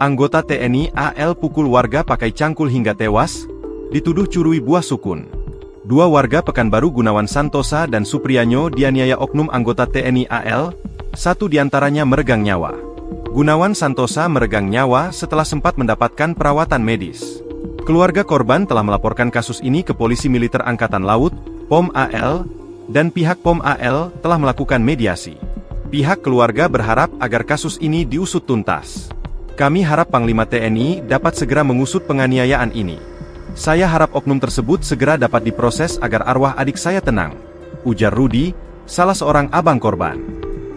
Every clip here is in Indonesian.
Anggota TNI AL pukul warga pakai cangkul hingga tewas, dituduh curi buah sukun. Dua warga Pekanbaru Gunawan Santosa dan Supriyanyo dianiaya oknum anggota TNI AL, satu diantaranya meregang nyawa. Gunawan Santosa meregang nyawa setelah sempat mendapatkan perawatan medis. Keluarga korban telah melaporkan kasus ini ke Polisi Militer Angkatan Laut, POM AL, dan pihak POM AL telah melakukan mediasi. Pihak keluarga berharap agar kasus ini diusut tuntas. Kami harap Panglima TNI dapat segera mengusut penganiayaan ini. Saya harap oknum tersebut segera dapat diproses agar arwah adik saya tenang, ujar Rudi, salah seorang abang korban.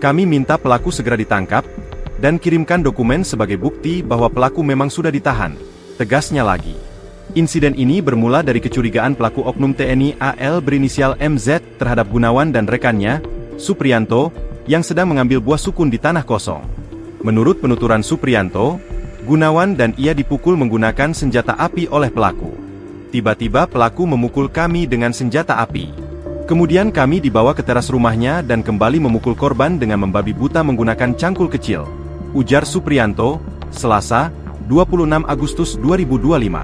Kami minta pelaku segera ditangkap, dan kirimkan dokumen sebagai bukti bahwa pelaku memang sudah ditahan, tegasnya lagi. Insiden ini bermula dari kecurigaan pelaku oknum TNI AL berinisial MZ terhadap Gunawan dan rekannya, Supriyanto, yang sedang mengambil buah sukun di tanah kosong. Menurut penuturan Supriyanto, Gunawan dan ia dipukul menggunakan senjata api oleh pelaku. Tiba-tiba pelaku memukul kami dengan senjata api. Kemudian kami dibawa ke teras rumahnya dan kembali memukul korban dengan membabi buta menggunakan cangkul kecil, ujar Supriyanto, Selasa, 26 Agustus 2025.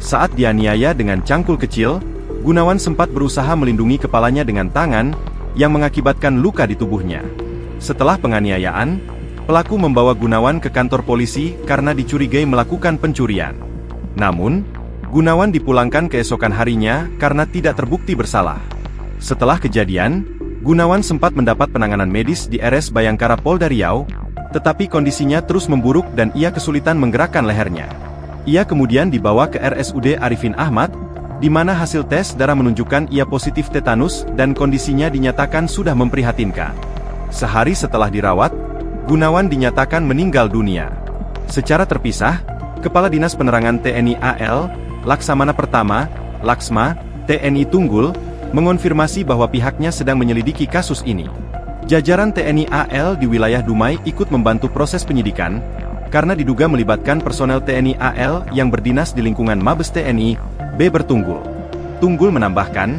Saat dianiaya dengan cangkul kecil, Gunawan sempat berusaha melindungi kepalanya dengan tangan, yang mengakibatkan luka di tubuhnya. Setelah penganiayaan, pelaku membawa Gunawan ke kantor polisi karena dicurigai melakukan pencurian. Namun, Gunawan dipulangkan keesokan harinya karena tidak terbukti bersalah. Setelah kejadian, Gunawan sempat mendapat penanganan medis di RS Bayangkara Polda Riau, tetapi kondisinya terus memburuk dan ia kesulitan menggerakkan lehernya. Ia kemudian dibawa ke RSUD Arifin Ahmad, di mana hasil tes darah menunjukkan ia positif tetanus dan kondisinya dinyatakan sudah memprihatinkan. Sehari setelah dirawat, Gunawan dinyatakan meninggal dunia. Secara terpisah, Kepala Dinas Penerangan TNI AL, Laksamana Pertama, Laksma, TNI Tunggul, mengonfirmasi bahwa pihaknya sedang menyelidiki kasus ini. Jajaran TNI AL di wilayah Dumai ikut membantu proses penyidikan, karena diduga melibatkan personel TNI AL yang berdinas di lingkungan Mabes TNI, B Bertunggul. Tunggul menambahkan,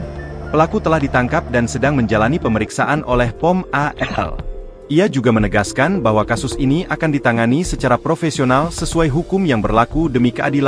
pelaku telah ditangkap dan sedang menjalani pemeriksaan oleh POM AL. Ia juga menegaskan bahwa kasus ini akan ditangani secara profesional sesuai hukum yang berlaku demi keadilan.